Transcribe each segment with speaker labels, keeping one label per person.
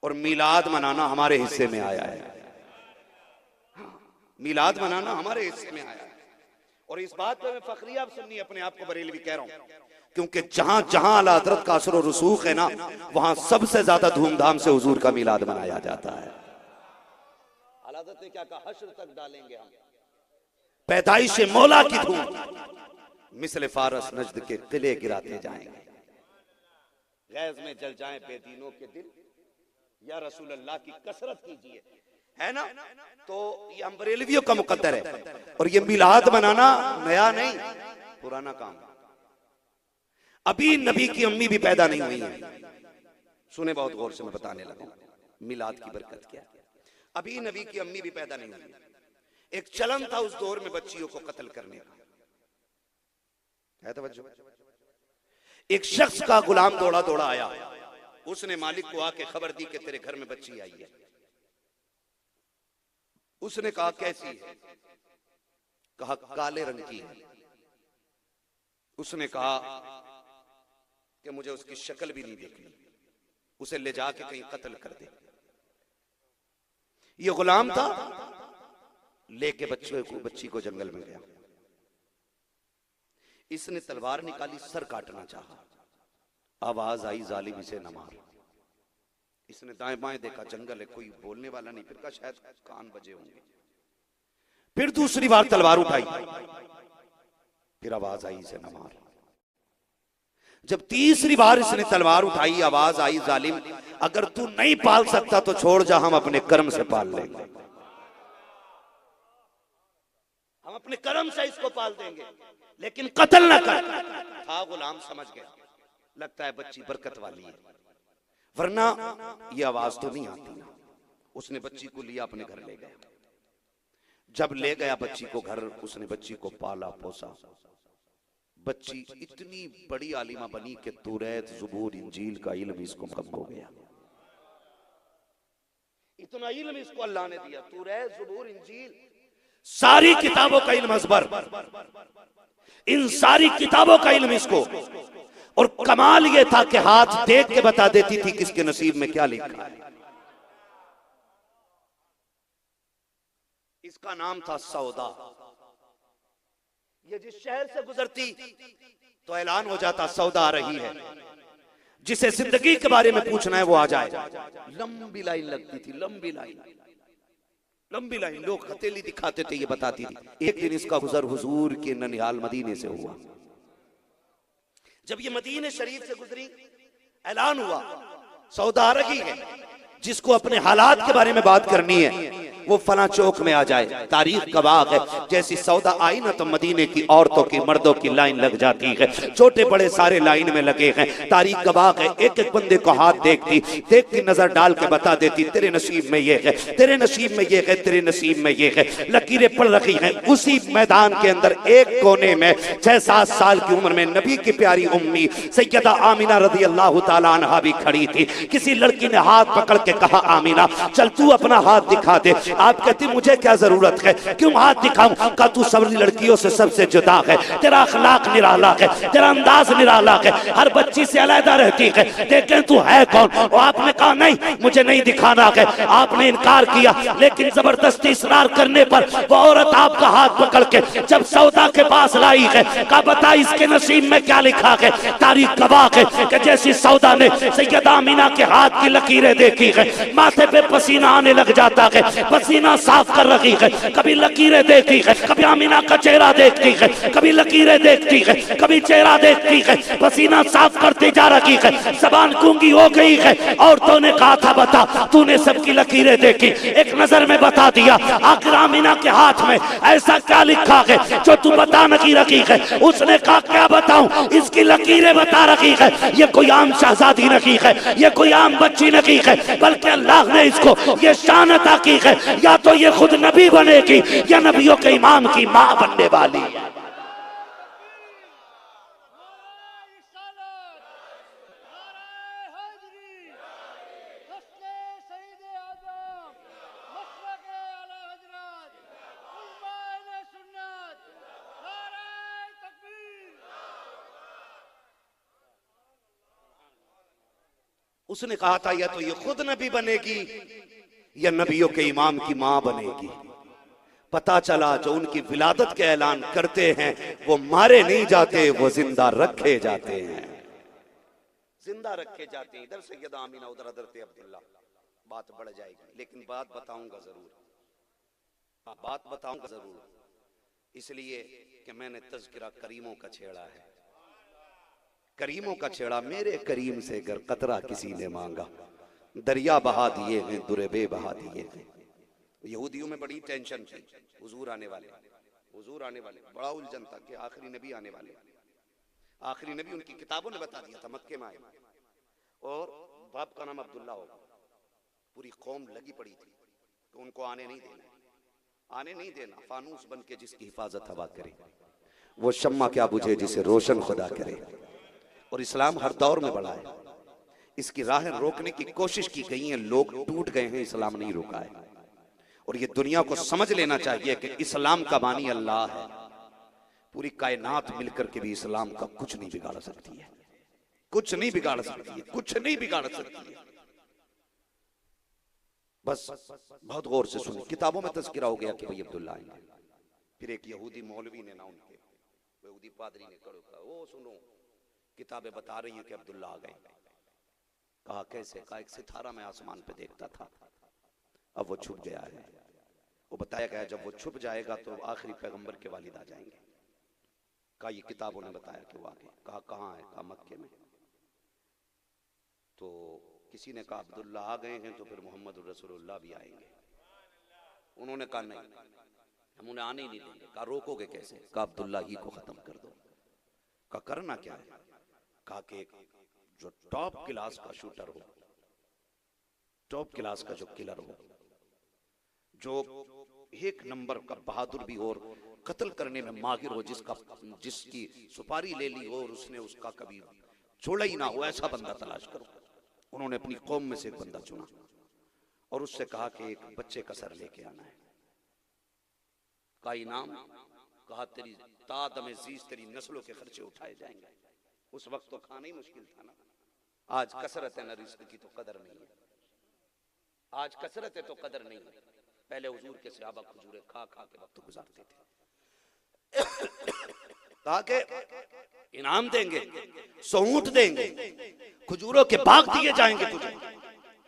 Speaker 1: और मीलाद मनाना हमारे हिस्से में आया है। मीलाद मनाना हमारे हिस्से में आया है। और इस बात पे मैं फखरिया सुन्नी अपने आप को बरेलवी कह रहा हूं, क्योंकि जहां जहां आला हज़रत का असर और रसूख है ना, वहां सबसे ज्यादा धूमधाम से हुजूर का मीलाद मनाया जाता है। आला हज़रत ने क्या कहा, हश्र तक डालेंगे हम पैदाइश मौला की धूम, मिसले फारस नजद के किले गिराते जाएंगे, गैज में जल जाएं बेदीनों के दिल, या रसूल अल्लाह की कसरत कीजिए, है ना। तो ये हम बरेलवियों का मुकद्दर है। और ये मिलाद मनाना नया नहीं, पुराना काम। अभी नबी की अम्मी भी पैदा नहीं हुई है। सुने बहुत गौर से, मैं बताने लगा मिलाद की बरकत क्या। अभी नबी की अम्मी भी पैदा नहीं हुई। एक चलन था उस दौर में बच्चियों को कत्ल करने का, है तवज्जो। एक शख्स का गुलाम दौड़ा दौड़ा आया, उसने मालिक को आके खबर दी कि तेरे घर में बच्ची आई है। उसने कहा कैसी है? कहा काले रंग की है। उसने कहा कि मुझे उसकी शक्ल भी नहीं देखनी, उसे ले जाके कहीं कत्ल कर दे। ये गुलाम था, लेके बच्ची को जंगल में गया। इसने तलवार निकाली, सर काटना चाहा, आवाज आई जालिम इसे न मार। इसने दाएं बाएं देखा, जंगल है, कोई बोलने वाला नहीं। फिर कहा शायद कान बजे होंगे। फिर दूसरी बार तलवार उठाई, फिर आवाज आई इसे न मार। जब तीसरी बार इसने तलवार उठाई, आवाज आई जालिम अगर तू नहीं पाल सकता तो छोड़ जा, हम अपने कर्म से पाल लेंगे, हम अपने कर्म से इसको पाल देंगे, लेकिन कत्ल ना कर। था गुलाम, समझ गया, लगता है बच्ची बरकत वाली है, वरना ये आवाज तो नहीं आती। उसने बच्ची को लिया, अपने घर ले गया। जब ले गया बच्ची को घर, उसने बच्ची को पाला पोसा। बच्ची इतनी बड़ी आलिमा बनी कि तौरात, ज़बूर, इंजील का इल्म इसको कम हो गया। इतना इल्म इसको अल्लाह ने दिया, तौरात, ज़बूर, इंजील, सारी किताबों का इल्म अज़बर, इन सारी किताबों का इल्म इसको। और कमाल ये था कि हाथ देख के बता देती थी किसके नसीब में क्या लिखा है। इसका नाम था सौदा। ये जिस शहर से गुजरती तो ऐलान हो जाता सौदा आ रही है। जिसे जिंदगी के बारे में पूछना है वो आ जाए। लंबी लाइन लगती थी, लंबी लाइन, लंबी लाइन। लोग हथेली दिखाते थे, ये बताती थी। एक दिन इसका गुजर हुजूर के ननिहाल मदीने से हुआ। जब ये मदीने शरीफ से गुजरी, ऐलान हुआ सौदा आ रही है। जिसको अपने हालात के बारे में बात करनी है वो फला चौक में आ जाए। तारीख का बाग है, जैसी सौदा आई ना तो मदीने की औरतों की, मर्दों की लाइन लग जाती है। छोटे बड़े सारे लाइन में लगे हैं। तारीख का बाग है, एक एक बंदे को हाथ देखती, देख की नजर डाल के बता देती तेरे नसीब में ये है, तेरे नसीब में ये है, तेरे नसीब में ये है। लकीरें पड़ रखी हैं। उसी मैदान के अंदर एक कोने में 6-7 साल की उम्र में नबी की प्यारी उम्मी सैयदा आमिना रज़ी अल्लाह तआला अन्हा भी खड़ी थी। किसी लड़की ने हाथ पकड़ के कहा आमिना चल तू अपना हाथ दिखा दे। आप कहती मुझे क्या जरूरत है, क्यों हाथ दिखाऊं? का तू सबरी लड़कियों से सबसे जुदा है, तेरा अखलाक निराला है, तेरा अंदाज निराला है, हर बच्ची से अलहदा रहती है, देखें तू है कौन? और आपने कहा नहीं मुझे नहीं दिखाना है। आपने इनकार किया, लेकिन जबरदस्ती इसरार करने पर वो औरत आपका हाथ पकड़ के जब सौदा के पास लाई है, कहा बता इसके नसीब में क्या लिखा है। तारीख गवाह है कि जैसी सौदा ने सैयदा आमिना के हाथ की लकीरें देखी है, माथे पे पसीना आने लग जाता है। पसीना साफ कर रही है, कभी लकीरें देखती है, कभी आमिना का चेहरा देखती है, कभी लकीरें देखती है, कभी चेहरा देखती है। पसीना साफ करती जा रही है, जबान गूंगी हो गई है। औरतों ने कहा था बता तूने सबकी लकीरें देखी, एक नजर में बता दिया। आखिर आमिना के हाथ में ऐसा क्या लिखा है जो तू बता नहीं रखी है? उसने कहा क्या बताऊं, इसकी लकीरें बता रखी है। ये कोई आम शहजादी नहीं है, ये कोई आम बच्ची नहीं है, बल्कि अल्लाह ने इसको ये शान अता की है। या तो ये खुद नबी बनेगी या नबियों के इमाम की मां बनने वाली है। उसने कहा था या तो ये खुद नबी बनेगी या नबियों के इमाम की मां बनेगी। पता चला जो उनकी विलादत के ऐलान करते हैं वो मारे नहीं जाते, वो जिंदा रखे जाते हैं, जिंदा रखे जाते हैं। इधर सैयद आमीना, उधर हजरत अब्दुल्ला। बात बढ़ जाएगी, लेकिन बात बताऊंगा जरूर, बात बताऊंगा जरूर, इसलिए कि मैंने तज़किरा करीमों का छेड़ा है। करीमों का छेड़ा, मेरे करीम से अगर कतरा किसी ने मांगा, दरिया बहा दिए हैं, दुरेबे बहा दिए हैं। यहूदियों में बड़ी टेंशन थी, हुजूर आने वाले, हुजूर आने वाले, बड़ा उलझन था कि आखिरी नबी आने वाले। आखिरी नबी उनकी किताबों ने बता दिया था, मक्के में आए और बाप का नाम अब्दुल्ला होगा। पूरी कौम लगी पड़ी थी कि उनको आने नहीं देना, आने नहीं देना। फानूस बन के जिसकी हिफाजत हवा करे, वो शम्मा क्या बुझे जिसे रोशन खुदा करे। और इस्लाम हर दौर में बढ़ा है, इसकी राहें रोकने की कोशिश की गई है, लोग टूट गए हैं, इस्लाम नहीं रुका है। और ये दुनिया को समझ लेना चाहिए कि इस्लाम का बानी अल्लाह है। पूरी कायनात मिलकर के भी इस्लाम का कुछ नहीं बिगाड़ सकती है, कुछ नहीं बिगाड़ सकती है, कुछ नहीं बिगाड़ सकती है। बस बहुत गौर से सुनिए, किताबों में तज़किरा हो गया कि भाई अब्दुल्ला आएंगे। फिर एक यहूदी मौलवी ने ना, उनके यहूदी पादरी ने कहा, ओ सुनो, किताबें बता रही हैं कि अब्दुल्ला आ गए। कहा कैसे? कहा एक सितारा मैं आसमान पे देखता था, अब वो छुप गया है। वो बताया गया जब वो छुप जाएगा तो आखिरी पैगंबर के वालिद आ जाएंगे। कहा ये किताबों ने बताया कि वो आ गए। कहा कहाँ है? कहा मक्के में। तो किसी ने कहा अब्दुल्ला आ गए हैं तो फिर मोहम्मद रसूलुल्लाह भी आएंगे। उन्होंने कहा नहीं, हम उन्हें आने ही नहीं देंगे। कहा रोकोगे कैसे? कहा अब्दुल्ला ही को खत्म कर दो। कहा करना क्या है? कहा कि जो टॉप क्लास का शूटर हो, टॉप क्लास का जो किलर हो, जो एक नंबर का बहादुर भी हो और कत्ल करने में माहिर हो, जिसकी सुपारी ले ली हो और उसने उसका कभी छोड़ा ही ना हो, ऐसा बंदा तलाश करो। उन्होंने अपनी कौम में से एक बंदा चुना और उससे कहा कि एक बच्चे का सर लेके आना है। का इनाम? कहा तेरी तादमे जीज, तेरी नस्लों के खर्चे उठाए जाएंगे। उस वक्त तो खाना ही मुश्किल था ना। आज कसरत है ना, रिस्क की तो कदर नहीं है। आज कसरत है तो कदर नहीं है। पहले हुजूर के सहाबा खजूरें खा खा के वक्त गुजारते थे। कहा के इनाम देंगे, ऊंट देंगे, खजूरों के बाग दिए जाएंगे तुझे,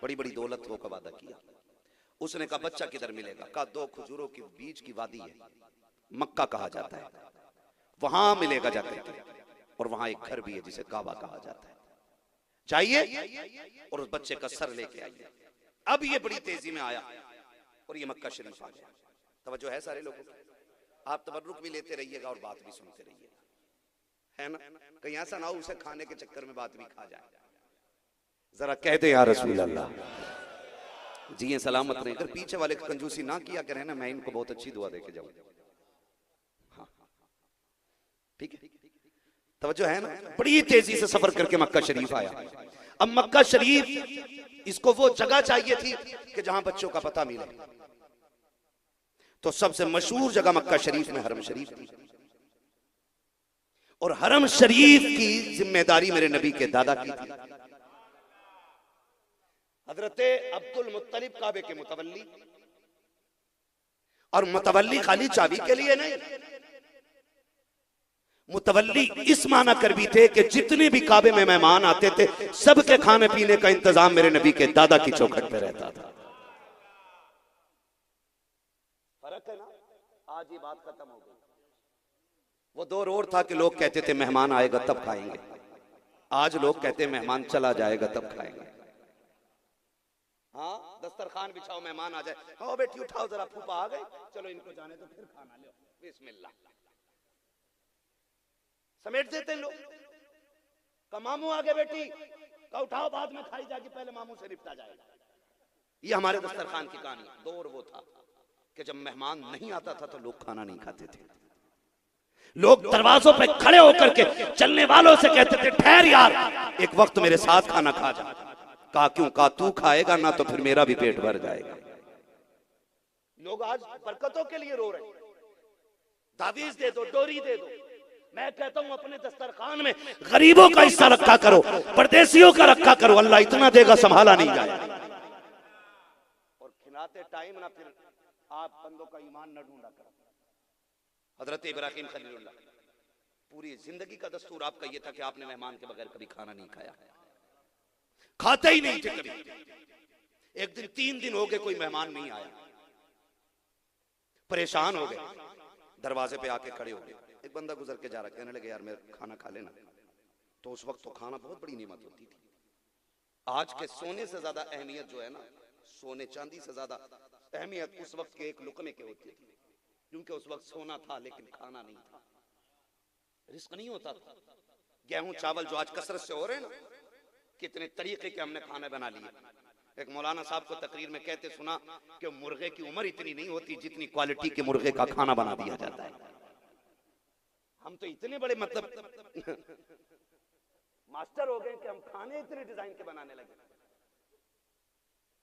Speaker 1: बड़ी बड़ी दौलत हो का वादा किया। उसने कहा बच्चा किधर मिलेगा? कहा 2 खजूरों के बीच की वादी है, मक्का कहा जाता है, वहां मिलेगा जाकर। और वहां एक घर भी है जिसे काबा कहा जाता है। चाहिए? और उस बच्चे का सर लेके आइए। अब ये बड़ी तेजी में आया और ये मक्का शरीफ आ गया। तवज्जो है सारे लोगों की? आप तबर्रुक भी लेते रहिएगा और बात भी सुनते रहिएगा, है ना? कहीं ऐसा ना हो उसे खाने के चक्कर में बात भी खा जाए। जरा कहते या रसूल अल्लाह जी, ये सलामत रहे। अगर पीछे वाले कंजूसी ना किया करें ना, मैं इनको बहुत अच्छी दुआ देके जाऊं। हाँ ठीक है, तवज्जो है ना? बड़ी तेजी से सफर करके मक्का शरीफ आया। अब मक्का शरीफ इसको वो जगह चाहिए थी कि जहां बच्चों का पता मिले, तो सबसे मशहूर जगह मक्का शरीफ में हरम शरीफ थी। और हरम शरीफ की जिम्मेदारी मेरे नबी के दादा की थी, हजरत अब्दुल मुत्तलिब काबे के मुतवल्ली। और मुतवल्ली खाली चाबी के लिए नहीं, मुतवल्ली इस माना कर भी थे कि जितने भी काबे में मेहमान आते थे सबके खाने पीने का इंतजाम मेरे नबी के दादा की चौखट पे रहता था। फर्क है ना? आज ये बात खत्म हो गई। वो दौर और था कि लोग कहते थे मेहमान आएगा तब खाएंगे, आज लोग कहते मेहमान चला जाएगा तब खाएंगे। हाँ, दस्तरखान बिछाओ, मेहमान आ जाए, आओ बेटी उठाओ जरा, फूफा आ गए, चलो इनको जाने तो फिर खाना लो, बिस्मिल्लाह, समेट देते हैं लोग। का मामू आ गए बेटी, का उठाओ बाद में खाई जाके, पहले मामू से निपटा जाएगा। ये हमारे दस्तरखान की कहानी। दौर वो था कि जब मेहमान नहीं आता था तो लोग खाना नहीं खाते थे। लोग दरवाजों पे खड़े होकर के चलने वालों से कहते थे ठहर यार, एक वक्त मेरे साथ खाना खा जा। कहा क्यों? कहा तू खाएगा ना तो फिर मेरा भी पेट भर जाएगा। लोग आज बरकतों के लिए रो रहे, तावीज दे दो, डोरी दे दो, मैं कहता हूं अपने दस्तरखान में गरीबों का हिस्सा रखा करो, परदेशियों का रखा करो, अल्लाह इतना देगा संभाला नहीं जाए। और खिलाते टाइम ना फिर आप बंदों का ईमान न ढूंढा करो। हजरत इब्राहिम खलीलुल्लाह पूरी जिंदगी का दस्तूर आपका यह था कि आपने मेहमान के बगैर कभी खाना नहीं खाया, खाते ही नहीं थे कभी। एक दिन 3 दिन हो गए कोई मेहमान नहीं आया, परेशान हो गए, दरवाजे पे आके खड़े हो गए। एक बंदा गुजर के जा रहा, कहने लगे यार मेरा खाना खा लेना। तो उस वक्त तो खाना बहुत बड़ी नेमत होती थी। आज के सोने से ज्यादा अहमियत जो है ना, सोने चांदी से ज्यादा अहमियत उस वक्त के एक लुकमे के होती थी, क्योंकि उस वक्त सोना था लेकिन खाना नहीं था, रिस्क नहीं होता था। गेहूं चावल जो आज कसरत से हो रहे हैं ना, कितने तरीके के हमने खाने बना लिए। एक मौलाना साहब को तकरीर में कहते सुना कि मुर्गे की उम्र इतनी नहीं होती जितनी क्वालिटी के मुर्गे का खाना बना दिया जाता है। हम तो इतने बड़े मतलब मास्टर हो गए कि हम खाने इतने डिजाइन के बनाने लगे।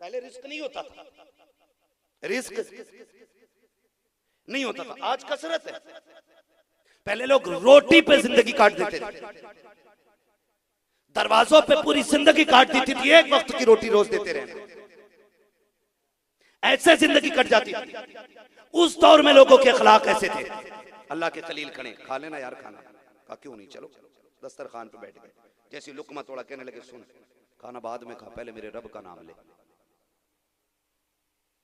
Speaker 1: पहले रिस्क नहीं होता था, रिस्क नहीं होता था, आज कसरत है। पहले लोग रोटी पे जिंदगी काट देते थे, दरवाजों पे पूरी जिंदगी काट देती थी, एक वक्त की रोटी रोज देते रहे, ऐसे जिंदगी कट जाती थी। उस दौर में लोगों के अखलाक ऐसे थे। अल्लाह के खलील खड़े, खा लेना यार खाना, कहा क्यों नहीं, चलो दस्तरखान पे बैठ गए। जैसे लुकमा तोड़ा, कहने लगे सुन खाना बाद में खा, पहले मेरे रब का नाम ले,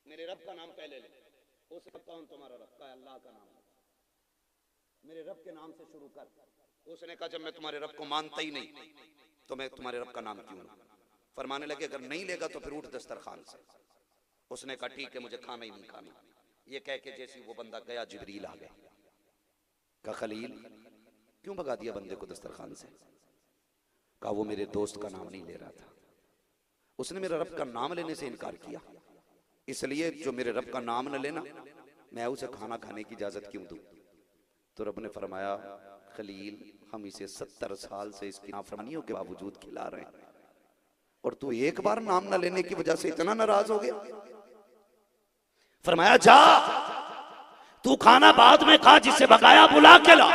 Speaker 1: मेरे रब का नाम पहले ले। उसने कौन तुम्हारा रब? का अल्लाह का नाम, मेरे रब के नाम से शुरू कर। उसने कहा जब मैं तुम्हारे रब को मानता ही नहीं तो मैं तुम्हारे रब का नाम क्यों लूं? फरमाने लगे अगर नहीं लेगा तो फिर उठ दस्तरखान से। उसने कहा ठीक है मुझे खाना ही नहीं खाना। ये कह के जैसे वो बंदा गया, जिब्रील आ गया, कहा खलील क्यों भगा दिया बंदे को दस्तरखान से? कहा वो मेरे दोस्त का नाम नहीं ले रहा था, उसने मेरे रब का नाम लेने से इनकार किया, इसलिए जो मेरे रब का नाम न लेना मैं उसे खाना खाने की इजाजत क्यों दूं? तो रब ने फरमाया खलील हम इसे 70 साल से इसकी नाफरमानियों के बावजूद खिला रहे हैं और तू एक बार नाम न लेने की वजह से इतना नाराज हो गया। फरमाया जा तू खाना बाद में खा, जिसे भगाया बुला के ला।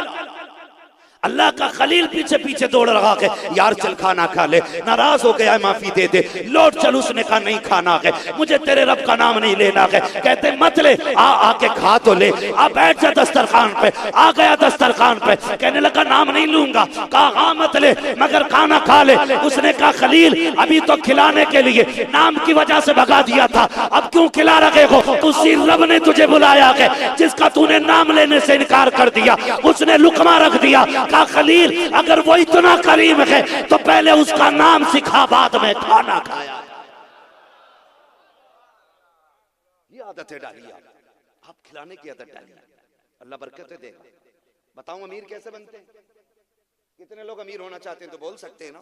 Speaker 1: अल्लाह का खलील पीछे पीछे दौड़ रहा है, यार चल खाना खा ले, नाराज हो गया माफी दे दे, लौट चल। उसने कहा नहीं खाना है, मुझे तेरे रब का नाम नहीं लेना है। कहते मत ले, आके खा तो ले, आ बैठ जा दस्तरखान पे। आ गया दस्तरखान पे, कहने लगा नाम नहीं लूंगा। कहा हाँ मत ले मगर खाना खा ले। उसने कहा खलील अभी तो खिलाने के लिए नाम की वजह से भगा दिया था, अब क्यों खिला रहे हो? उसी रब ने तुझे बुलाया है जिसका तूने नाम लेने से इनकार कर दिया। उसने लुकमा रख दिया। कहा खलील अगर वो इतना करीम है तो पहले उसका नाम सिखा, बाद में खाना खाया। ये आदतें डालिए आप खिलाने की आदत डालिए, अल्लाह बरकतें देगा। बताऊं अमीर कैसे बनते हैं? कितने लोग अमीर होना चाहते हैं तो बोल सकते हैं ना?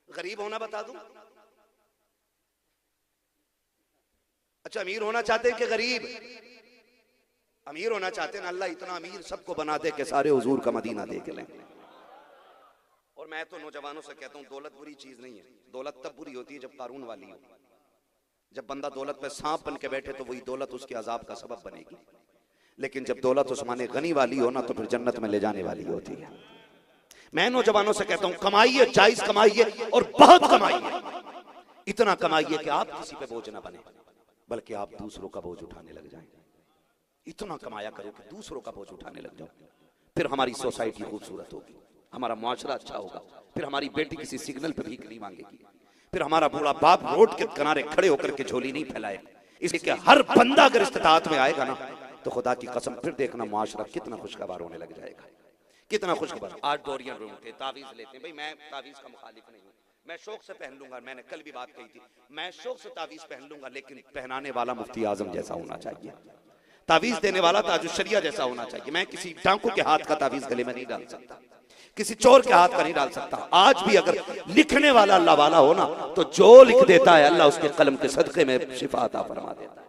Speaker 1: गरीब होना बता दूं? अच्छा अमीर होना चाहते हैं कि गरीब? अमीर होना चाहते हैं, अल्लाह इतना अमीर सबको बना दे कि सारे हुजूर का मदीना देख लें। और मैं तो नौजवानों से कहता हूं दौलत बुरी चीज नहीं है, दौलत तब बुरी होती है जब कारून वाली हो। जब बंदा दौलत पे सांप बन के बैठे तो वही दौलत उसके अजाब का सबब बनेगी, लेकिन जब दौलत उस्माने गनी वाली हो ना तो फिर जन्नत में ले जाने वाली होती है। मैं नौजवानों से कहता हूं कमाइए, जायज कमाइए और बहुत कमाइए, इतना कमाइए कि आप किसी पे बोझ ना बने बल्कि आप दूसरों का बोझ उठाने लग जाएं। इतना कमाया करो कि दूसरों का बोझ उठाने लग जाओ, फिर हमारी सोसाइटी खूबसूरत होगी, हमारा मुआशरा अच्छा होगा, फिर हमारी बेटी किसी सिग्नल पर भीख नहीं मांगेगी, फिर हमारा बूढ़ा बाप रोड के किनारे खड़े होकर के झोली नहीं फैलाएगा। इसलिए हर बंदा अगर इस्तिताअत में आएगा ना तो खुदा की कसम फिर देखना मुआशरा कितना खुशगवार होने लग जाएगा, कितना खुशगवार। आज डोरियां ढूंढते तावीज लेते हैं, भाई मैं तावीज का मुखालिफ नहीं हूँ, मैं शौक से पहन लूंगा। मैंने कल भी बात कही थी, मैं शौक से तावीज पहन लूंगा, लेकिन पहनाने वाला मुफ्ती आजम जैसा होना चाहिए, तावीज देने वाला ताजुशरिया जैसा होना चाहिए। मैं किसी डाकू के हाथ का तावीज गले में नहीं डाल सकता, किसी चोर के हाथ का नहीं डाल सकता। आज भी अगर लिखने वाला अल्लाह वाला हो ना तो जो लिख देता है अल्लाह उसके कलम के सदके में शिफा अता फरमा देता है।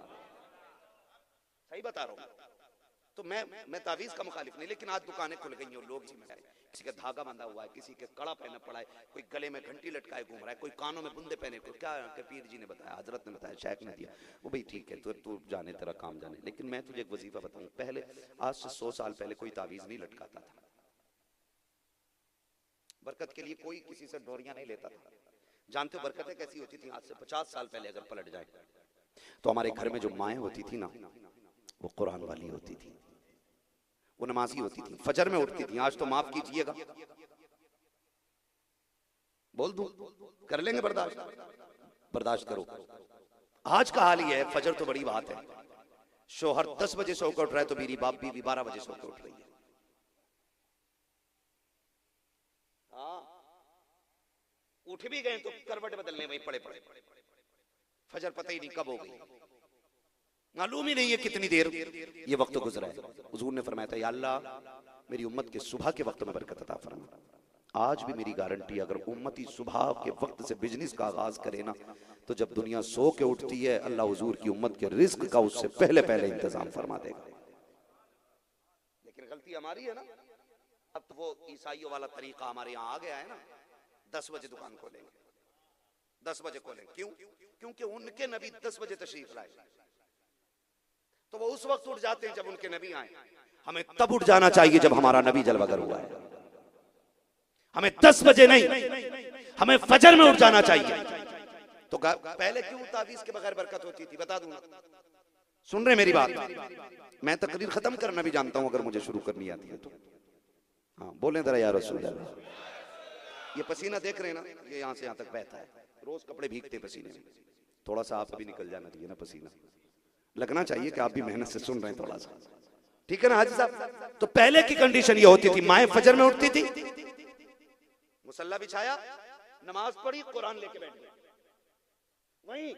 Speaker 1: सही बता रहा हूं। तो मैं तावीज का मुखालिफ नहीं, लेकिन आज दुकानें खुल गई हैं, लोग जिम्मेदार, किसी का धागा बंधा हुआ है, किसी के कड़ा पहना पड़ा है, कोई गले में घंटी लटकाए घूम रहा है, कोई कानों में बुंदे पहने। को क्या पीर जी ने बताया, हजरत ने बताया, शेख ने दिया, वो भाई ठीक है तू जाने तेरा काम जाने। लेकिन मैं तुझे एक वजीफा बताऊं, पहले आज से 100 साल पहले कोई तावीज नहीं लटकाता था, बरकत के लिए कोई किसी से डोरियां नहीं लेता था। जानते हो बरकतें कैसी होती थी? आज से 50 साल पहले अगर पलट जाए तो हमारे घर में जो माएँ होती थी ना, वो कुरान वाली होती थी, वो नमाजी होती थी, फजर में उठती थी। आज तो माफ कीजिएगा, बोल दूं, कर लेंगे बर्दाश्त, बर्दाश्त करो। आज का हाल ये है, फजर तो बड़ी बात है, शोहर 10 बजे सो कर उठ रहा है तो मेरी बाप बीवी 12 बजे सो कर उठ रही है। हाँ, उठ भी गए तो करवट बदलने वहीं पड़े पड़े, फजर पता ही नहीं कब हो गई, मालूम ही नहीं है कितनी देर ये वक्त गुजरा है। हुजूर ने फरमाया था, या अल्लाह मेरी उम्मत के सुबह के वक्त में बरकत अता फरमा। आज भी मेरी गारंटी, अगर उम्मती सुबह के वक्त से बिजनेस का आगाज करे ना, तो जब दुनिया सो के उठती है अल्लाह हुजूर की उम्मत के रिस्क का उससे पहले पहले इंतजाम फरमा देगा। लेकिन गलती हमारी है ना, अब तो वो ईसाइयों वाला तरीका हमारे यहाँ आ गया है ना, 10 बजे दुकान खोलेंगे, 10 बजे खोलेंगे। क्यों? क्योंकि उनके नबी 10 बजे तशरीफ लाए, तो वो उस वक्त उठ जाते हैं जब उनके नबी आए। हमें तब उठ जाना चाहिए जब हमारा नबी जलवागर हुआ है, हमें 10 बजे नहीं, हमें फजर में उठ जाना चाहिए। तो पहले क्यों तावीज के बगैर बरकत होती थी? बता दूंगा, सुन रहे मेरी बात? मैं तकरीर खत्म करना भी जानता हूं, अगर मुझे शुरू करनी आती है तो। हाँ बोले जरा या रसूल अल्लाह। ये पसीना देख रहे हैं ना, ये यहां से यहां तक बहता है, रोज कपड़े भीगते पसीने में, थोड़ा सा आप भी निकल जाना चाहिए ना, पसीना लगना चाहिए कि आप भी मेहनत से सुन रहे हैं थोड़ा सा, ठीक है ना हाजी साहब? तो पहले की कंडीशन ये होती थी, माएं फजर में उठती थी, मुसल्ला बिछाया, नमाज पढ़ी, कुरान लेके बैठ गए, वहीं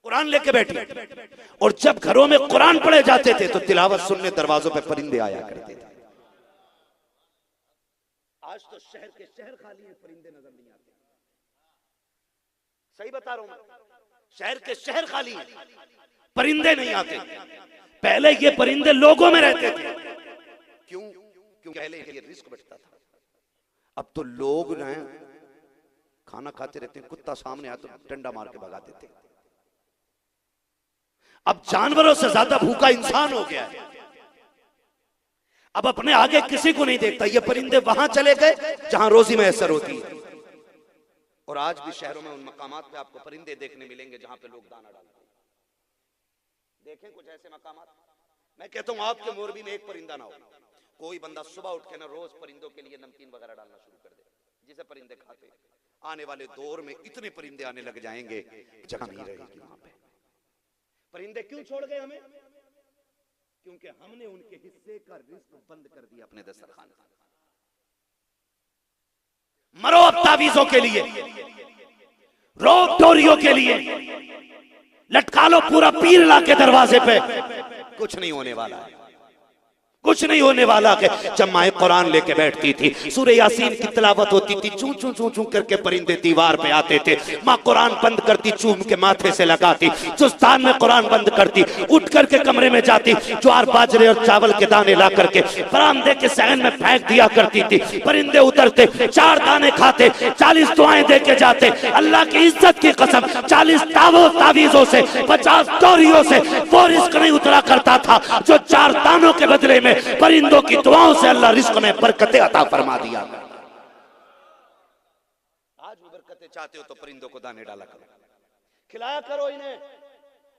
Speaker 1: कुरान लेके बैठी। और जब घरों में कुरान पढ़े जाते थे तो तिलावत सुनने दरवाजों पे परिंदे आया करते थे। आज तो शहर के शहर खाली है, परिंदे नजर नहीं आते। सही बता रहा हूं, शहर के शहर खाली है, परिंदे नहीं आते। पहले ये परिंदे लोगों में रहते थे। क्यों? क्योंकि पहले ये रिस्क बचता था। अब तो लोग ना खाना खाते रहते हैं, कुत्ता सामने आया तो डंडा मार के भगा देते। अब जानवरों से ज्यादा भूखा इंसान हो गया है, अब अपने आगे किसी को नहीं देखता। ये परिंदे वहां चले गए जहां रोजी मैसर होती है। और आज भी शहरों में उन मकामात पे आपको परिंदे देखने मिलेंगे जहां पे लोग दाना डालते हैं। देखें कुछ ऐसे मकामात। मैं कहता हूं आपके मोरबी में एक परिंदा ना हो, कोई बंदा सुबह उठ के ना रोज परिंदों के लिए नमकीन वगैरह डालना शुरू कर दे, जिसे परिंदे खाते। आने वाले दौर में इतने परिंदे आने लग जाएंगे, जगह नहीं रहेगी वहां पे। परिंदे क्यों छोड़ गए हमें? क्योंकि हमने उनके हिस्से का रिस्क बंद कर दिया अपने दस्तरखान का। मरो अब तावीजों के लिए, रो डोरियों के लिए, लटका लो पूरा पीर ला के दरवाजे पे, कुछ नहीं होने वाला है, कुछ नहीं होने वाला है। जब माए कुरान लेके बैठती थी, सूरह यासीन की तिलावत होती थी, चूं चूं चूं चूं करके परिंदे दीवार पे आते थे। माँ कुरान बंद करती, चूम के माथे से लगाती, सुस्तान में कुरान बंद करती, उठ करके कमरे में जाती, ज्वार बाजरे और चावल के दाने ला करके बरामदे के सहन में फेंक दिया करती थी। परिंदे उतरते, 4 दाने खाते, 40 दुआएं दे के जाते। अल्लाह की इज्जत की कसम, 40 तावीजों से, 50 डोरियों से वो रिस्क नहीं उतरा करता था जो 4 दानों के बदले में परिंदों की दुआओं से अल्लाह रिस्क में बरकतें अता फरमा दिया। आज भी बरकतें चाहते हो तो परिंदों को दाने डाला करो, खिलाया करो इन्हें,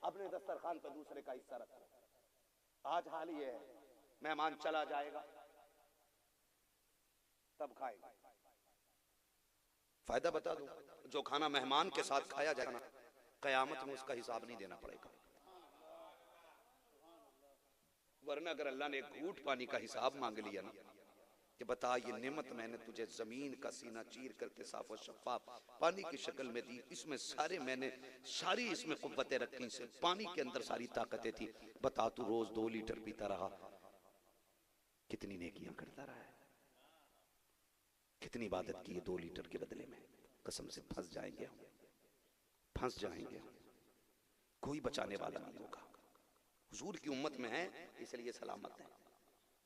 Speaker 1: अपने दस्तरखान पर दूसरे का हिस्सा रखो। आज हाल ये है, मेहमान चला जाएगा तब खाएगा। फायदा बता दूं, जो खाना मेहमान के साथ खाया जाएगा ना, कयामत में उसका हिसाब नहीं देना पड़ेगा। वरना अगर अल्लाह ने एक घूंट पानी का हिसाब मांग लिया ना, कि बता ये नेमत मैंने तुझे जमीन का सीना चीर करके साफ और शफाफ पानी की शक्ल में दी, इसमें सारे मैंने सारी इसमें कुव्वतें रखी से, पानी के अंदर सारी ताकतें थी, बता तू रोज 2 लीटर पीता रहा, कितनी नेकियां करता रहा है, कितनी इबादत की है 2 लीटर के बदले में। कसम से फंस जाएंगे हम, फंस जाएंगे, कोई बचाने वाला नहीं होगा। हुजूर की उम्मत में है इसलिए सलामत है,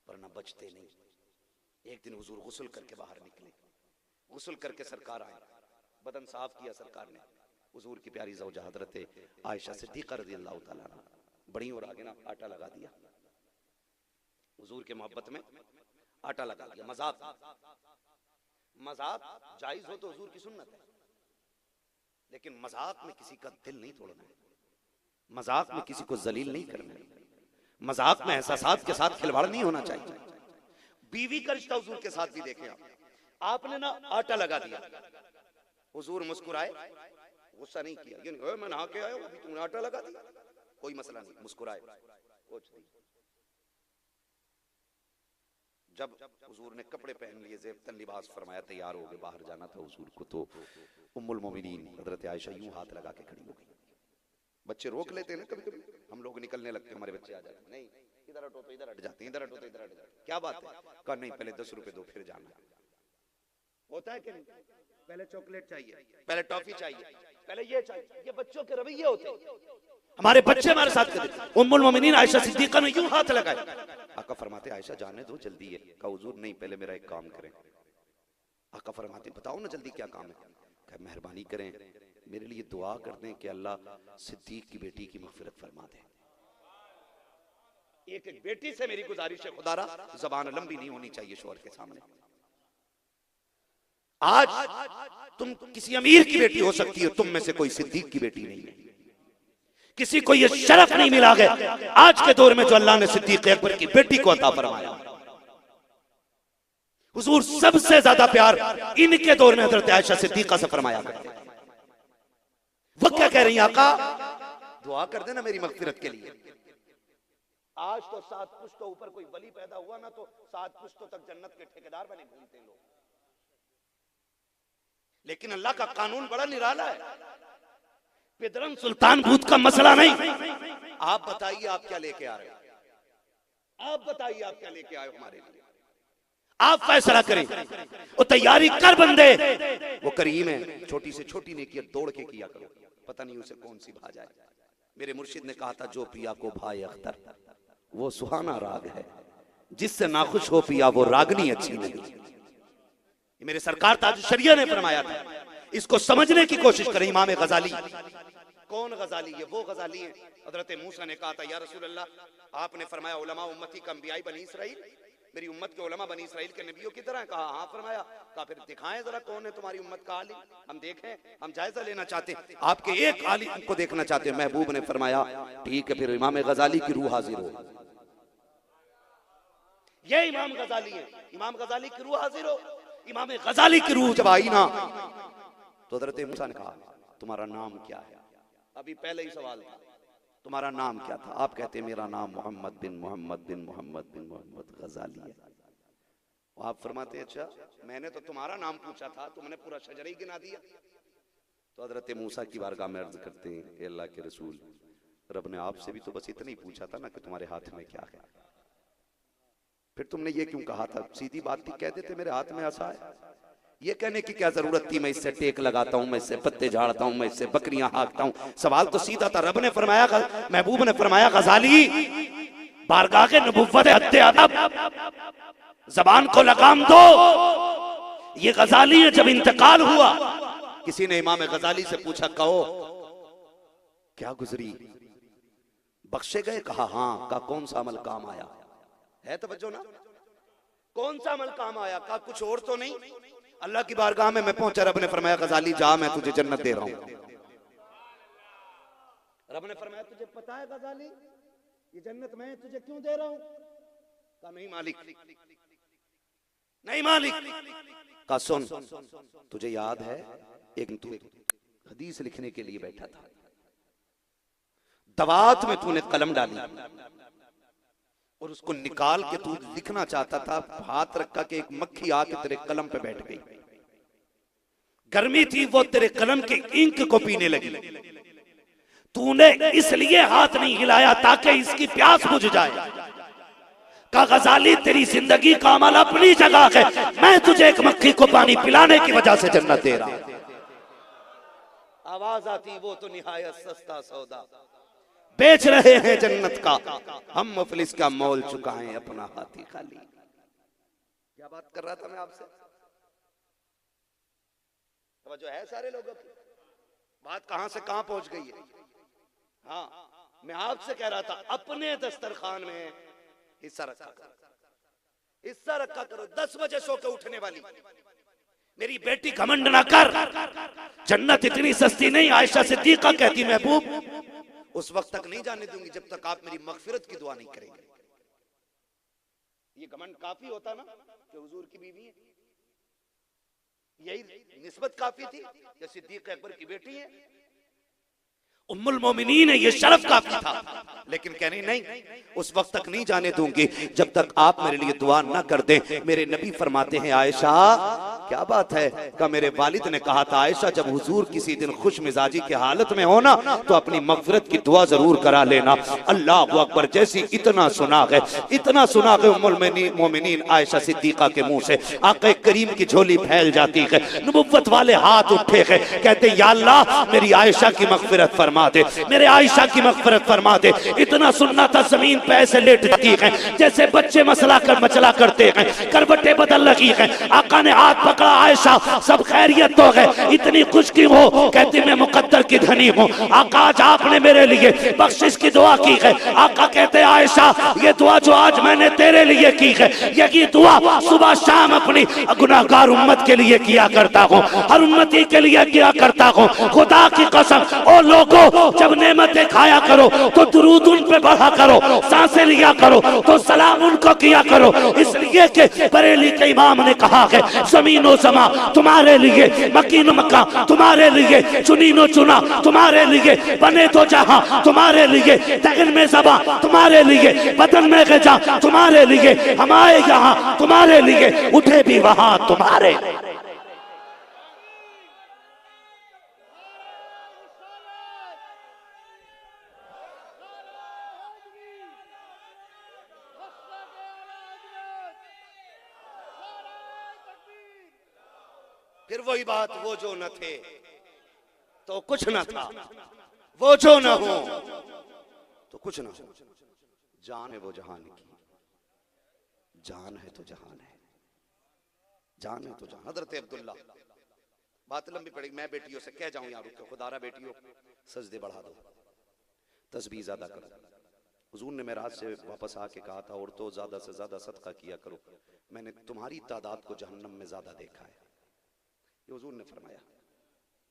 Speaker 1: वरना बचते नहीं। एक दिन हुजूर गुस्ल करके बाहर निकले, गुस्ल करके सरकार आए, बदन साफ किया सरकार ने। हुजूर की प्यारी ज़ौजा हजरत आयशा सिद्दीक़ा रज़ियल्लाहु ताला अन्हा बड़ी और आगे ना आटा लगा दिया, हुजूर के मोहब्बत में आटा लगा दिया, मजाक। मजाक जायज हो तो हुजूर की सुन्नत है, लेकिन मजाक में किसी का दिल नहीं तोड़ना है, मजाक में किसी को जलील नहीं करना है, मजाक में एहसासात के साथ खिलवाड़ नहीं होना चाहिए। बीवी का रिश्ता हुजूर के साथ भी देखें आप, आपने ना आटा लगा दिया, हुजूर मुस्कुराए, गुस्सा नहीं किया, ये नहीं मैं नहा के आया हूं अभी तुमने आटा लगा दिया, कोई मसला नहीं, मुस्कुराए, कुछ नहीं। जब हुजूर ने कपड़े पहन लिए, ज़ेबतन लिबास फरमाया, तैयार हो गए, बाहर जाना था हुजूर को, तो उम्मुल मोमिनीन हजरत आयशा यूं हाथ लगा के खड़ी हो गई। बच्चे रोक लेते हैं ना कभी कभी, हम लोग निकलने लगते हैं, हमारे बच्चे आ जाते हैं, नहीं इधर हटो तो इधर हट जाते हैं, इधर हटो तो इधर हट जाते हैं, क्या बात है, कहा नहीं पहले 10 रुपए दो फिर जाना। होता है कि नहीं, पहले चॉकलेट चाहिए, पहले टॉफी चाहिए, पहले ये चाहिए, ये बच्चों के रवैये होते हैं, हमारे बच्चे हमारे साथ करते। उम्मुल मोमिनीन आयशा सिद्दीका ने यूं हाथ लगाए, आका फरमाते आयशा जाने दो जल्दी है, कहा हुजूर नहीं पहले मेरा एक काम करें। आका फरमाते बताओ ना जल्दी क्या काम है, कहा मेहरबानी करें मेरे लिए दुआ कर दें कि अल्लाह सिद्दीक की बेटी की मगफिरत फरमा दे। एक एक बेटी से मेरी गुजारिश है खुदारा, जबान लंबी नहीं होनी चाहिए शोहर के सामने। आज तुम किसी अमीर की बेटी हो सकती हो, तुम में से कोई सिद्दीक की बेटी नहीं है, किसी को यह शरफ नहीं मिला है आज के दौर में जो अल्लाह ने सिद्दीक अकबर की बेटी को अता फरमाया। हुजूर सबसे ज्यादा प्यार इनके दौर में हजरत आयशा सिद्दीका से फरमाया करते। वो क्या कह रही हैं, आका दुआ कर देना मेरी मगफिरत के लिए। आज तो 7 पुश्तों ऊपर कोई वली पैदा हुआ ना तो 7 पुश्तों तक जन्नत के ठेकेदार बने घूमते लोग, लेकिन अल्लाह का कानून बड़ा निराला है। पिदरन सुल्तान भूत का मसला नहीं। आप बताइए आप क्या लेके आ रहे हो, आप बताइए आप क्या लेके आए हो हमारे लिए, आप फैसला करें। वो तैयारी कर बंदे, वो करीम है, छोटी से छोटी नेकी दौड़ के किया करो, पता नहीं उसे कौन सी भा जाए। मेरे मुर्शिद ने कहा था जो पिया को भाई अख्तर वो सुहाना राग है, जिससे नाखुश हो पिया वो रागनी अच्छी नहीं। मेरे सरकार ताज शरिया ने फरमाया था, इसको समझने की कोशिश करें। इमाम गजाली, कौन गजाली है, वो गजाली है। हजरत मूसा ने कहा था या रसूल अल्लाह आपने फरमाया उलमा उम्मती का अंबियाई बनी इसराइल, मेरी उम्मत के उलमा बनी इसराइल के नबियों की तरह। कहा हाँ फरमाया, कहा फिर दिखाएं जरा कौन है तुम्हारी उम्मत का आलिम, हम देखें, हम जायजा लेना चाहते हैं, आपके एक आलिम को देखना चाहते हैं। महबूब ने फरमाया ठीक है, फिर इमाम गजाली की रूह हाजिर हो। ये इमाम गजाली है, इमाम गजाली की रूह हाजिर हो। इमाम गजाली की रूह जब आई ना तो हजरत मूसा ने कहा तुम्हारा नाम क्या है, अभी पहले ही सवाल था, तुम्हारा नाम क्या था? आप कहते हैं मेरा नाम मोहम्मद बिन मोहम्मद बिन मोहम्मद बिन मोहम्मद गजाली है। आप फरमाते हैं अच्छा मैंने तो तुम्हारा नाम पूछा था, तुमने पूरा शजर ही गिना दिया। तो हजरत मूसा की बारगाह में अर्ज करते हैं अल्लाह के रसूल, रब ने आपसे भी तो बस इतना ही पूछा था ना कि तुम्हारे हाथ में क्या है, फिर तुमने ये क्यों कहा था? सीधी बात थी, कह देते मेरे हाथ में आसा है। ये कहने की क्या जरूरत थी मैं इससे टेक लगाता हूं, मैं इससे पत्ते झाड़ता हूं, मैं इससे बकरियां हाँकता हूं? सवाल तो सीधा था। रब ने फरमाया, महबूब ने फरमाया गजाली बारगाह के नबुव्वत हद्दे अदब जबान को लगाम दो। ये गजाली है, जब इंतकाल हुआ किसी ने इमाम गजाली से पूछा कहो क्या गुजरी, बख्शे गए? कहा हाँ। कहा कौन सा अमल काम आया? है तवज्जो ना, कौन सा अमल काम आया? कहा कुछ और तो नहीं। अल्लाह की बारगाह में मैं पहुंचा, रब ने फरमाया गजाली जा मैं तुझे जन्नत दे रहा हूं। रब ने फरमाया तुझे पता है गजाली ये जन्नत मैं तुझे क्यों दे रहा हूं? कहा नहीं मालिक, नहीं मालिक। कहा सुन, तुझे याद है एक तू हदीस लिखने के लिए बैठा था, दवात में तूने कलम डाली और उसको निकाल के तू लिखना चाहता था, हाथ रखा के एक मक्खी आके तेरे कलम पे बैठ गई। गर्मी थी, वो तेरे कलम के इंक को पीने लगी। तूने इसलिए हाथ नहीं हिलाया ताकि इसकी प्यास बुझ जाए। का गजाली तेरी जिंदगी का अमल अपनी जगह है, मैं तुझे एक मक्खी को पानी पिलाने की वजह से जन्नत दे रहा हूं। आवाज आती वो तो निहायत सस्ता सौदा, बेच रहे हैं जन्नत का, हम मुफलिस का मोल चुकाएं अपना हाथी खाली। क्या बात कर रहा था मैं आपसे? जो है सारे लोगों की बात कहां से कहां पहुंच गई है। हाँ मैं आपसे कह रहा था अपने दस्तरखान में हिस्सा रखा करो, हिस्सा रखा करो। 10 बजे सो के उठने वाली मेरी बेटी घमंड ना कर, जन्नत इतनी सस्ती नहीं। आयशा सिद्दीका कहती महबूब उस वक्त तक नहीं जाने दूंगी जब तक आप मेरी मगफिरत की दुआ नहीं करेंगे। ये घमंड काफी होता ना कि हुजूर की बीवी है, यही निस्बत काफी थी या सिद्दीक अकबर की बेटी है, उम्मुल मोमिनीन है, ये शरफ काफी था। लेकिन कहने नहीं, उस वक्त तक नहीं जाने दूंगी जब तक आप मेरे लिए दुआ ना कर दें। मेरे नबी फरमाते हैं आयशा क्या बात है, का मेरे वालिद ने कहा था आयशा जब हुजूर किसी दिन खुश मिजाजी की हालत में हो ना तो अपनी मगफिरत की दुआ जरूर करा लेना। अल्लाह अकबर। जैसी इतना सुना है, इतना सुना है उम्मुल मोमिनीन आयशा सिद्दीका के मुंह से आका करीम की झोली फैल जाती है, नबुव्वत वाले हाथ उठे हैं, कहते या अल्लाह मेरी आयशा की मगफिरत फरमा दे, मेरे आयशा की मगफिरत फरमा दे। इतना सुनना था जमीन पे ऐसे लेट जाती है जैसे बच्चे मचला करते हैं, करवटें बदल रही हैं। आका ने हाथ पकड़ा, आयशा सब खैरियत तो है, इतनी खुश क्यों हो? कहती मैं मुकद्दर की धनी हूँ। आका आज आपने मेरे लिए बख्शिश की दुआ की है। आका कहते आयशा ये दुआ जो आज मैंने तेरे लिए की है, यही दुआ सुबह शाम अपनी गुनाहगार उम्मत के लिए किया करता हूँ, हर उम्मती के लिए किया करता हूँ। खुदा की कसम ओ लोगों, जब नेमतें खाया करो तो दुरूद उन पे बढ़ा करो, सांसें लिया करो तो सलाम उनको किया करो। इसलिए कि बरेली के इमाम ने कहा है जमीनो समा तुम्हारे लिए, मकीनो मक्का तुम्हारे लिए, चुनीनो चुना तुम्हारे लिए, बने तो जहां तुम्हारे लिए, तगन में ज़बा तुम्हारे लिए, बदन में गजा तुम्हारे लिए, हम आए यहाँ तुम्हारे लिए, उठे भी वहां तुम्हारे। फिर वही बात, वो जो न थे तो कुछ न था, वो जो न हो तो कुछ न हो। जान है वो जहान की, जान है तो जहान है, जान है तो जहान। हजरत अब्दुल्ला, बात लंबी पड़ेगी, मैं बेटियों से कह जाऊं यार रुको, खुदारा बेटियों सजदे बढ़ा दो, तस्बीह ज्यादा करो। हुजूर ने मेराज से वापस आके कहा था औरतों ज्यादा से ज्यादा सदका किया करो, मैंने तुम्हारी तादाद को जहन्नम में ज्यादा देखा है। ये हुजूर ने फरमाया,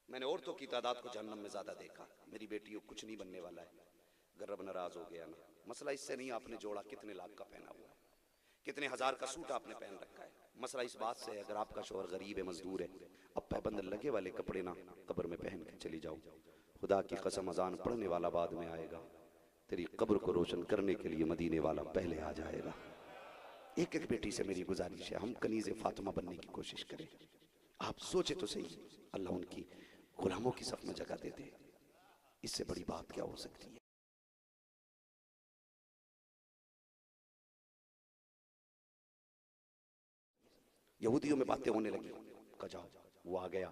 Speaker 1: मैंने औरतों की तादाद को जहन्नम में ज्यादा देखा। मेरी बेटियों कुछ नहीं बनने वाला है। अगर रब नाराज हो गया ना, मसला इससे नहीं आपने जोड़ा कितने लाख का पहना हुआ है, कितने हजार का सूट आपने पहन रखा है। मसला इस बात से है अगर आपका शौहर गरीब है, मजदूर है, अब पैबंद लगे वाले कपड़े ना कब्र में पहन के चली जाओ। खुदा की कसम अजान पढ़ने वाला बाद में आएगा, तेरी कब्र को रोशन करने के लिए मदीने वाला पहले आ जाएगा। एक एक बेटी से मेरी गुजारिश है, हम कनीज़े फातिमा बनने की कोशिश करें। आप सोचे तो सही, अल्लाह उनकी गुलामों की सफ में जगह दे दे, इससे बड़ी बात क्या हो सकती है। यहूदियों में बातें होने लगी, कहा जाओ, वो आ गया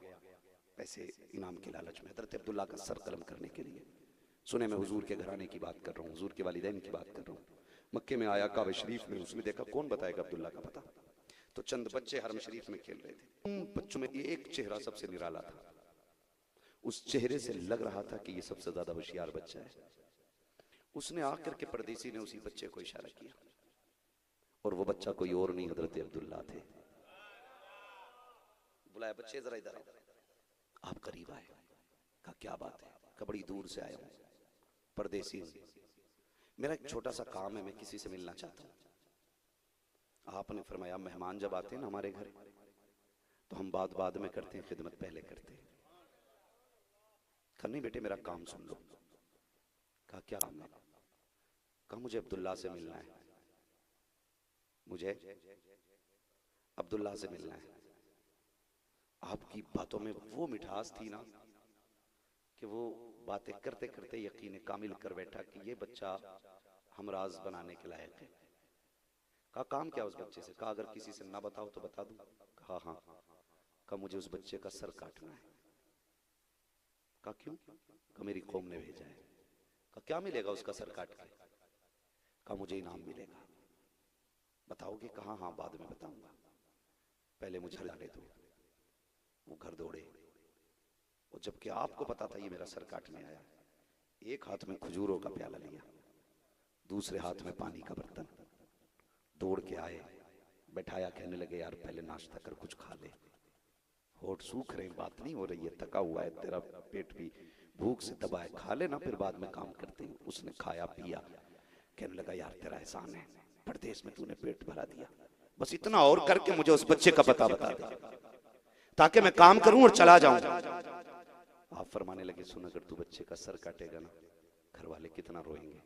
Speaker 1: पैसे इनाम के लालच में हजरत अब्दुल्ला का सर कलम करने के लिए। सुने मैं हुजूर के घराने की बात कर रहा हूँ, हुजूर के वालिदैन की बात कर रहा हूँ। मक्के में आया काबा शरीफ में, उसने देखा कौन बताएगा अब्दुल्ला का पता, तो चंद बच्चे हरम शरीफ में खेल रहे थे। उन बच्चों में एक चेहरा सबसे निराला था, उस चेहरे से लग रहा था कि ये सबसे ज्यादा होशियार बच्चा है। उसने आकर के परदेसी ने उसी बच्चे को इशारा किया, और वो बच्चा कोई और नहीं हजरत अब्दुल्ला थे। बुलाया, बच्चे जरा इधर आओ। आप करीब आए, कहा क्या बात है? कहा बड़ी दूर से आया हूं, परदेसी हूं, मेरा एक छोटा सा काम है, मैं किसी से मिलना चाहता हूं। आपने फरमाया मेहमान जब आते हैं ना हमारे घर तो हम बात बाद में करते हैं, खिदमत पहले करते हैं। कहा नहीं बेटे मेरा काम सुन लो। कहा क्या काम है? कहा मुझे अब्दुल्ला से मिलना है, मुझे अब्दुल्ला से मिलना है। आपकी बातों में वो मिठास थी ना कि वो बातें करते करते यकीन कामिल कर बैठा कि ये बच्चा हमराज बनाने के लायक है। कहा काम क्या उस बच्चे से? कहा अगर किसी से ना बताओ तो बता दूं। कहा हाँ। कहा मुझे उस बच्चे का सर काटना है। कहा क्यों? कहा मेरी कौम ने भेजा है। कहा क्या मिलेगा उसका सर काट के? कहा मुझे इनाम मिलेगा, बताओगे? कहा हाँ बाद में बताऊंगा, पहले मुझे जाने दो। वो घर दौड़े, और जबकि आपको पता था ये मेरा सर काटने आया, एक हाथ में खजूरों का प्याला लिया, दूसरे हाथ में पानी का बर्तन, दौड़ के आए, बैठाया, कहने लगे यार पहले नाश्ता कर, कुछ खा ले। होठ सूख रहे, बात नहीं हो रही है, थका हुआ है, तेरा पेट भी भूख से दबा है, खा लेना फिर बाद में काम करते हैं। उसने खाया पिया, कहने लगा यार तेरा एहसान है, परदेश में तूने पेट भरा दिया, बस इतना और करके मुझे उस बच्चे का पता बता दे ताकि मैं काम करूं और चला जाऊं। आप फरमाने लगे सुन, अगर तू बच्चे का सर काटेगा ना, घर वाले कितना रोएंगे,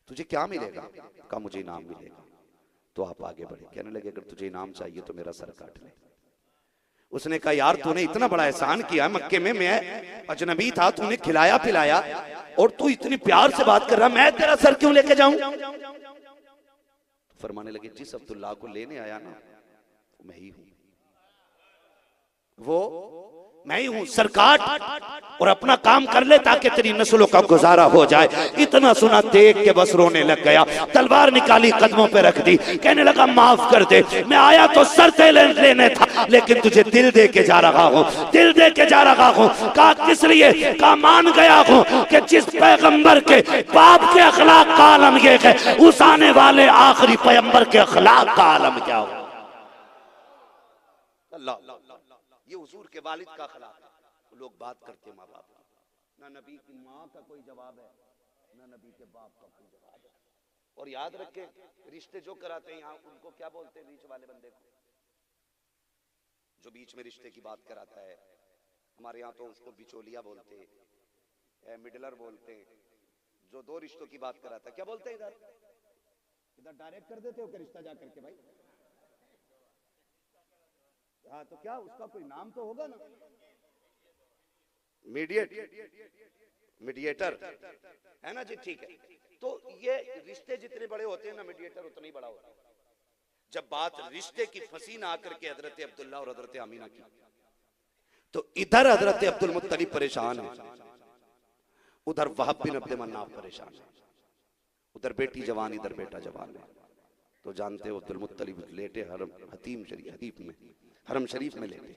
Speaker 1: तुझे क्या मिलेगा? कहा मुझे इनाम मिलेगा। तो आप आगे बढ़े, कहने लगे अगर तुझे इनाम चाहिए तो मेरा सर काट ले। उसने कहा यार तूने इतना बड़ा एहसान किया, मक्के में मैं अजनबी था, तूने खिलाया पिलाया और तू इतनी प्यार से बात कर रहा, मैं तेरा सर क्यों लेके जाऊं? फरमाने लगे जिस अब्दुल्लाह को लेने आया ना मैं ही हूं, वो मैं ही हूं, सरकार और अपना काम कर ले ताकि तेरी नस्लों का गुजारा हो जाए। इतना सुना देख के बस रोने लग गया, तलवार निकाली कदमों पे रख दी, कहने लगा माफ कर दे, मैं आया तो सर से लेने था लेकिन तुझे दिल दे के जा रहा हूं, दिल दे के जा रहा हूं। कहा किस लिए? कहा मान गया हूं कि जिस पैगंबर के बाप के अखलाक का आलम ये है, उस आने वाले आखिरी पैगंबर के अखलाक का आलम क्या हो। अल्लाह, ये हुजूर के वालिद का अखलाक। लोग बात करते माँ बाप की, ना नबी की माँ का कोई जवाब है, ना नबी के बाप का कोई जवाब है। और याद रखें रिश्ते जो कराते हैं यहाँ उनको क्या बोलते हैं? बीच वाले बंदे को, जो बीच में रिश्ते की बात कराता है, हमारे यहाँ तो उसको बिचौलिया बोलते हैं, मिडलर बोलते हैं। जो दो रिश्तों की बात कराता है क्या बोलते हैं? इधर इधर डायरेक्ट कर देते हो क्या रिश्ता जा करके भाई? हाँ तो क्या उसका कोई नाम तो होगा ना? मीडिएटर है ना जी, ठीक है। तो ये रिश्ते जितने बड़े होते हैं ना, मीडिएटर उतना ही बड़ा होता है। जब बात रिश्ते की फंसी ना आकर के हजरत अब्दुल्ला और हजरत आमीना की, तो इधर हजरत अब्दुल मुत्तलिब परेशान है, उधर वहाब बिन अब्द मन्नाफ परेशान है। उधर बेटी जवान, इधर बेटा जवान है। तो जानते हो अब्दुल मुत्तलिब लेटे हतीम शरीफ में, हरम शरीफ में लेटे,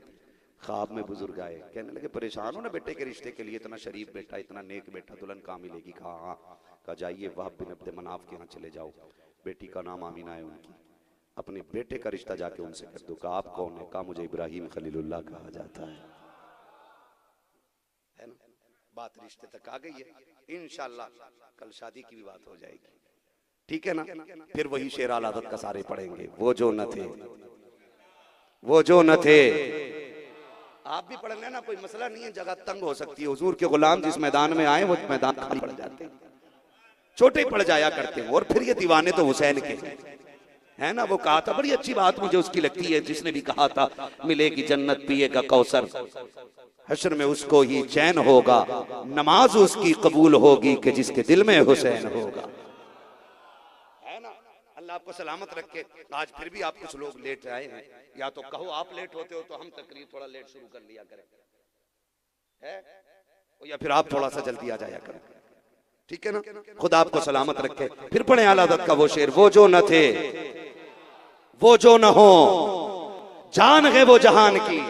Speaker 1: ख्वाब में बुजुर्ग आए, कहने लगे परेशान हो ना बेटे के रिश्ते के लिए, इतना शरीफ बेटा, इतना नेक बेटा, दुल्हन कहाँ मिलेगी? कहा हाँ। कहा जाइए वहाब बिन अब्द मनाफ के यहाँ चले जाओ, बेटी का नाम आमीना है उनकी, अपने बेटे का रिश्ता जाके उनसे कर दो। कहा आप कौन है? कहा मुझे इब्राहिम खलीलुल्लाह कहा जाता है ना। बात रिश्ते तक आ गई है, इंशाअल्लाह कल शादी की भी बात हो जाएगी, ठीक है ना। फिर वही शेर आल आदत का सारे पढ़ेंगे, वो जो न थे, वो जो न थे। आप भी पढ़ लेना, कोई मसला नहीं है, जगह तंग हो सकती है। हुजूर के गुलाम जिस मैदान में आए वो मैदान खाली पड़ जाते हैं, छोटे ही पड़ जाया करते हैं। और फिर ये दीवाने तो हुसैन के है ना। वो कहा था, बड़ी अच्छी बात मुझे उसकी लगती है, जिसने भी कहा था मिलेगी जन्नत पिएगा कौसर, हश्र में उसको ही चैन होगा, नमाज उसकी कबूल होगी कि जिसके दिल में हुसैन होगा। अल्लाह आपको सलामत रखे। आज फिर भी आप कुछ लोग लेट आए हैं, या तो कहो आप लेट होते हो तो हम तकरीर थोड़ा लेट शुरू कर लिया करें, है? या फिर आप थोड़ा सा जल्दी आ जाया करें, ठीक है ना। खुदा आपको सलामत रखे। फिर पढ़े आला हज़रत का वो शेर, वो जो न थे, वो जो न हो, जान है वो जहान की,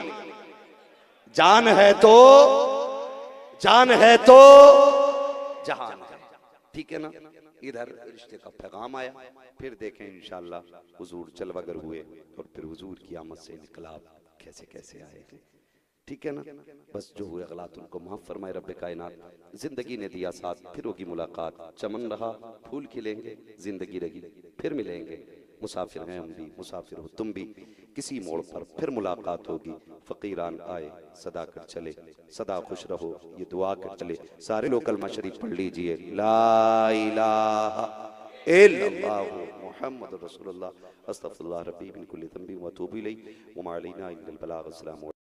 Speaker 1: जान है तो, जान है तो जहान है, ठीक है ना। इधर रिश्ते का पैगाम आया, फिर देखें इंशाअल्लाह हुजूर जलवागर हुए और फिर हुजूर की आमद से इनकलाब कैसे कैसे आए, ठीक है ना। बस जो हुए गलत उनको माफ फरमाए रब्बे कायनात। जिंदगी ने दिया साथ, फिर होगी मुलाकात, चमन रहा फूल खिलेंगे, जिंदगी रही फिर मिलेंगे। मुसाफिर हैं हम भी, मुसाफिर हो तुम भी, किसी मोड़ पर फिर मुलाकात होगी। फकीरान आए सदा कर चले, सदा खुश रहो ये दुआ कर चले। सारे लोग कलमा शरीफ पढ़ लीजिए, ला इलाहा इल्लल्लाह मुहम्मद रसूलुल्लाह, अस्तगफिरुल्लाह रब्बी मिन कुल्ली ज़ंबि व अतूबु इलैहि व मा अलैना इल्लल बलाग। अस्सलाम।